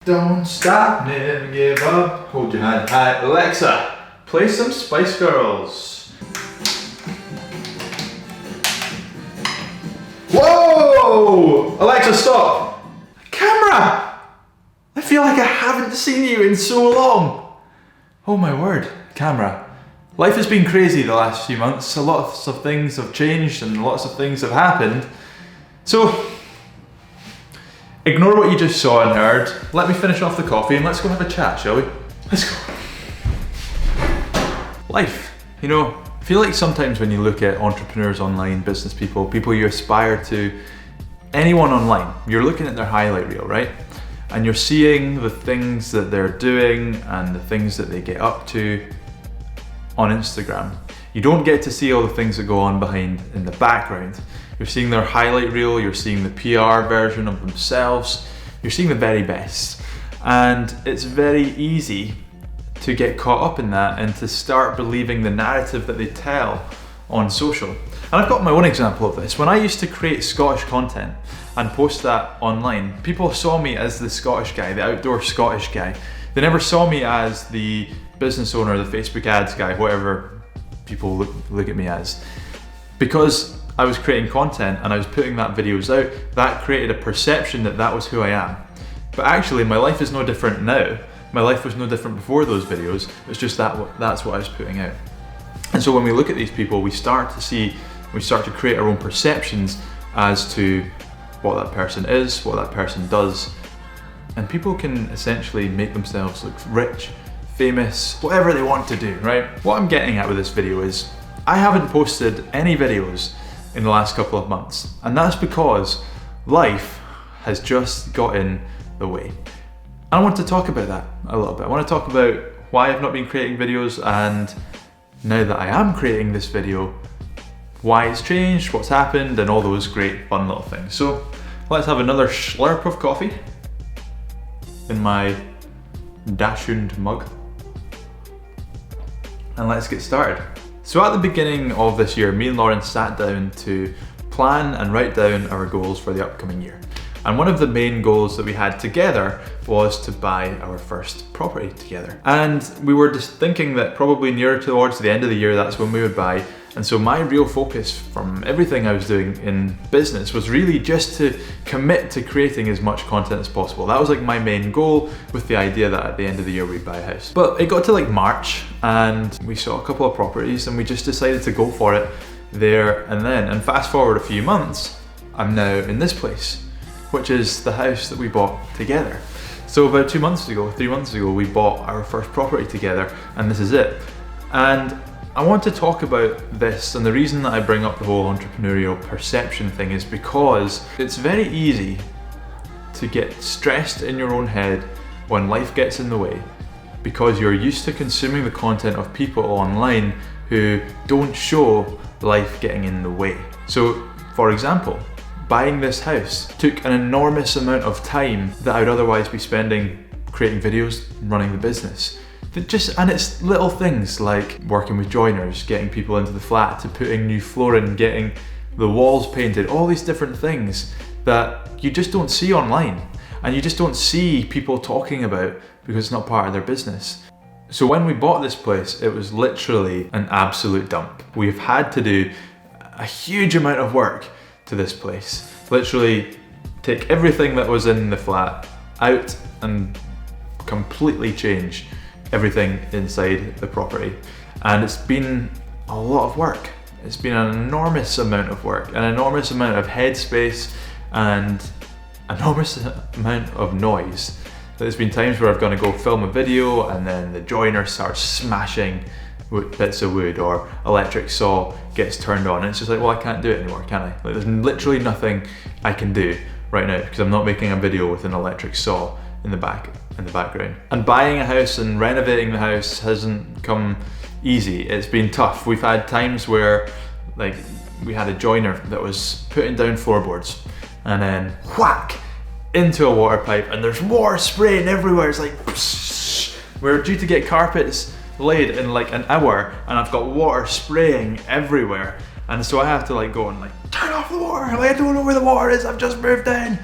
Don't stop, never give up. Hold your hand high. Alexa, play some Spice Girls. Whoa! Alexa, stop. Camera! I feel like I haven't seen you in so long. Oh my word, camera. Life has been crazy the last few months. A lot of things have changed and lots of things have happened. So, ignore what you just saw and heard. Let me finish off the coffee and let's go have a chat, shall we? Let's go. Life. You know, I feel like sometimes when you look at entrepreneurs online, business people, people you aspire to, anyone online, you're looking at their highlight reel, right? And you're seeing the things that they're doing and the things that they get up to on Instagram. You don't get to see all the things that go on behind in the background. You're seeing their highlight reel, you're seeing the PR version of themselves, you're seeing the very best. And it's very easy to get caught up in that and to start believing the narrative that they tell on social. And I've got my own example of this. When I used to create Scottish content and post that online, people saw me as the Scottish guy, the outdoor Scottish guy. They never saw me as the business owner, the Facebook ads guy, whatever people look at me as. Because I was creating content and I was putting that videos out, that created a perception that that was who I am. But actually my life is no different now. My life was no different before those videos. It's just that's what I was putting out. And so when we look at these people, we start to create our own perceptions as to what that person is, what that person does. And people can essentially make themselves look rich, famous, whatever they want to do, right? What I'm getting at with this video is, I haven't posted any videos in the last couple of months. And that's because life has just got in the way. I want to talk about that a little bit. I want to talk about why I've not been creating videos, and now that I am creating this video, why it's changed, what's happened, and all those great fun little things. So let's have another slurp of coffee in my Dachshund mug. And let's get started. So at the beginning of this year, me and Lauren sat down to plan and write down our goals for the upcoming year. And one of the main goals that we had together was to buy our first property together. And we were just thinking that probably nearer towards the end of the year, that's when we would buy. And so my real focus from everything I was doing in business was really just to commit to creating as much content as possible. That was like my main goal, with the idea that at the end of the year we'd buy a house. But it got to like March and we saw a couple of properties and we just decided to go for it there and then. And fast forward a few months, I'm now in this place, which is the house that we bought together. So about 3 months ago, we bought our first property together, and this is it. And I want to talk about this, and the reason that I bring up the whole entrepreneurial perception thing is because it's very easy to get stressed in your own head when life gets in the way, because you're used to consuming the content of people online who don't show life getting in the way. So, for example, buying this house took an enormous amount of time that I would otherwise be spending creating videos, running the business. And it's little things like working with joiners, getting people into the flat, to putting new flooring, getting the walls painted, all these different things that you just don't see online and you just don't see people talking about because it's not part of their business. So when we bought this place, it was literally an absolute dump. We've had to do a huge amount of work to this place. Literally take everything that was in the flat out and completely change everything inside the property. And it's been a lot of work. It's been an enormous amount of work, an enormous amount of headspace and enormous amount of noise. There's been times where I've gone to go film a video and then the joiner starts smashing bits of wood, or electric saw gets turned on, and it's just like, well, I can't do it anymore, can I? Like, there's literally nothing I can do right now because I'm not making a video with an electric saw in the background. And buying a house and renovating the house hasn't come easy. It's been tough. We've had times where, like, we had a joiner that was putting down floorboards and then whack into a water pipe, and there's water spraying everywhere. It's like, psh. We're due to get carpets laid in like an hour and I've got water spraying everywhere, and so I have to like go and like turn off the water. Like, I don't know where the water is, I've just moved in.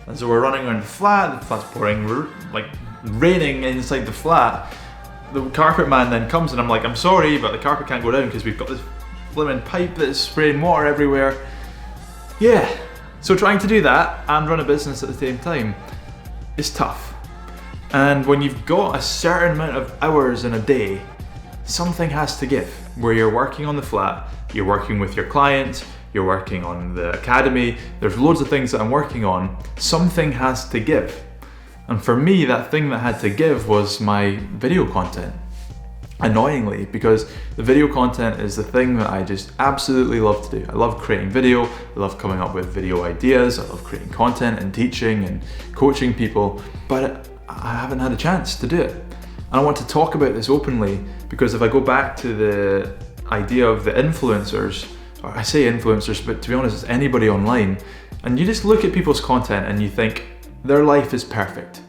And so we're running around the flat's pouring, like raining inside the flat. The carpet man then comes and I'm like, I'm sorry, but the carpet can't go down because we've got this flipping pipe that's spraying water everywhere. Yeah, so trying to do that and run a business at the same time is tough. And when you've got a certain amount of hours in a day, something has to give. Where you're working on the flat, you're working with your clients, you're working on the academy, there's loads of things that I'm working on, something has to give. And for me, that thing that had to give was my video content. Annoyingly, because the video content is the thing that I just absolutely love to do. I love creating video, I love coming up with video ideas, I love creating content and teaching and coaching people, but I haven't had a chance to do it. And I want to talk about this openly because if I go back to the idea of the influencers, or I say influencers, but to be honest, it's anybody online, and you just look at people's content and you think their life is perfect.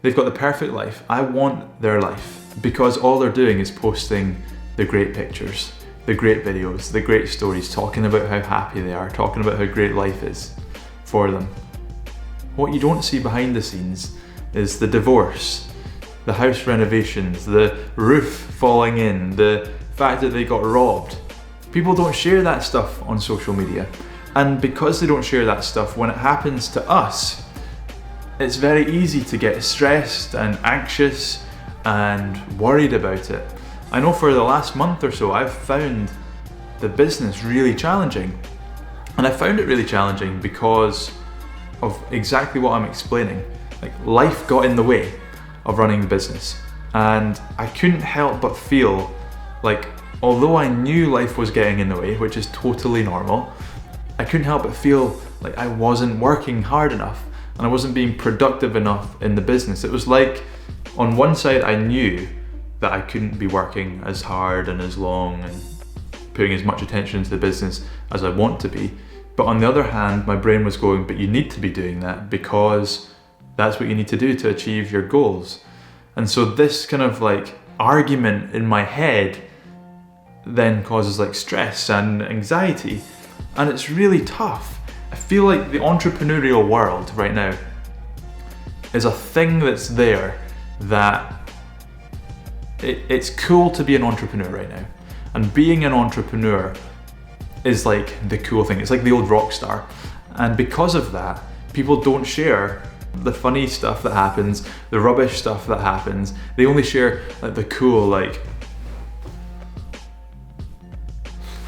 They've got the perfect life. I want their life because all they're doing is posting the great pictures, the great videos, the great stories, talking about how happy they are, talking about how great life is for them. What you don't see behind the scenes is the divorce, the house renovations, the roof falling in, the fact that they got robbed. People don't share that stuff on social media. And because they don't share that stuff, when it happens to us, it's very easy to get stressed and anxious and worried about it. I know for the last month or so, I've found the business really challenging. And I found it really challenging because of exactly what I'm explaining. Like, life got in the way of running the business. And I couldn't help but feel like, although I knew life was getting in the way, which is totally normal, I couldn't help but feel like I wasn't working hard enough and I wasn't being productive enough in the business. It was like, on one side I knew that I couldn't be working as hard and as long and putting as much attention into the business as I want to be. But on the other hand, my brain was going, but you need to be doing that because that's what you need to do to achieve your goals. And so this kind of like argument in my head then causes like stress and anxiety, and it's really tough. I feel like the entrepreneurial world right now is a thing that's there that it's cool to be an entrepreneur right now. And being an entrepreneur is like the cool thing. It's like the old rock star. And because of that, people don't share the funny stuff that happens, the rubbish stuff that happens. They only share like the cool, like,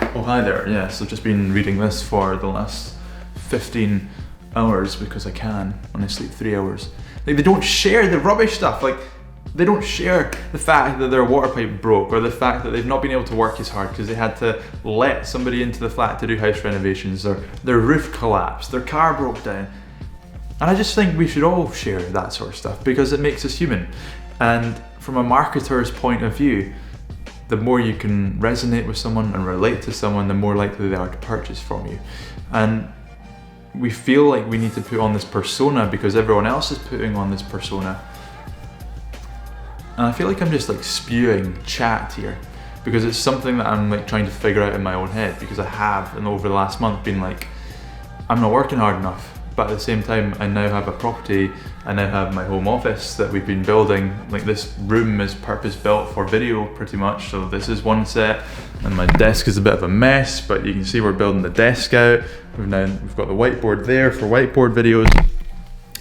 oh hi there, yeah, so just been reading this for the last 15 hours because I can, when I sleep 3 hours. Like, they don't share the rubbish stuff. Like, they don't share the fact that their water pipe broke, or the fact that they've not been able to work as hard because they had to let somebody into the flat to do house renovations, or their roof collapsed, their car broke down. And I just think we should all share that sort of stuff because it makes us human. And from a marketer's point of view, the more you can resonate with someone and relate to someone, the more likely they are to purchase from you. And we feel like we need to put on this persona because everyone else is putting on this persona. And I feel like I'm just like spewing chat here because it's something that I'm like trying to figure out in my own head, because I have, and over the last month, been like, I'm not working hard enough. But at the same time, I now have a property, I now have my home office that we've been building. Like, this room is purpose built for video pretty much. So this is one set, and my desk is a bit of a mess, but you can see we're building the desk out. We've got the whiteboard there for whiteboard videos.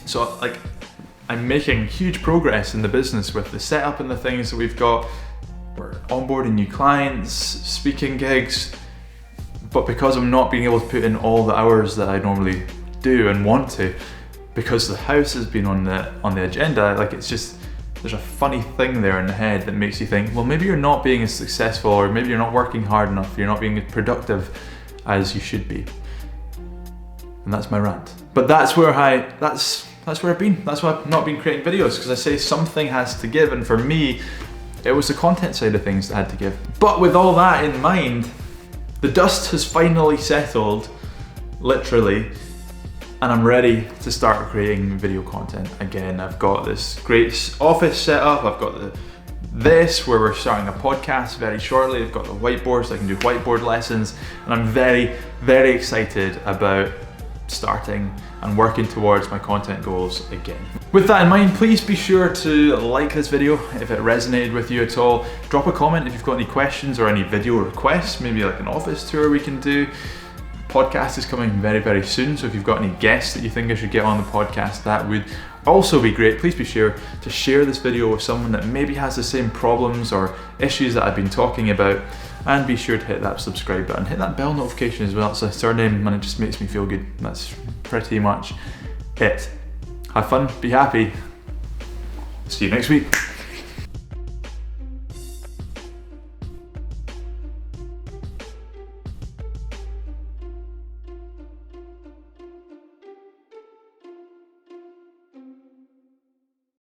So like, I'm making huge progress in the business with the setup and the things that we've got. We're onboarding new clients, speaking gigs, but because I'm not being able to put in all the hours that I normally do and want to, because the house has been on the agenda, like, it's just, there's a funny thing there in the head that makes you think, well, maybe you're not being as successful, or maybe you're not working hard enough, you're not being as productive as you should be. And that's my rant. But that's where I've been. That's why I've not been creating videos, because I say something has to give, and for me, it was the content side of things that had to give. But with all that in mind, the dust has finally settled, literally, and I'm ready to start creating video content again. I've got this great office set up. I've got this where we're starting a podcast very shortly. I've got the whiteboard so I can do whiteboard lessons, and I'm very, very excited about starting and working towards my content goals again. With that in mind, please be sure to like this video if it resonated with you at all. Drop a comment if you've got any questions or any video requests, maybe like an office tour we can do. Podcast is coming very, very soon, so if you've got any guests that you think I should get on the podcast, that would also be great. Please be sure to share this video with someone that maybe has the same problems or issues that I've been talking about, and be sure to hit that subscribe button, hit that bell notification as well. It's a surname and it just makes me feel good. That's pretty much it. Have fun, be happy. See you next week.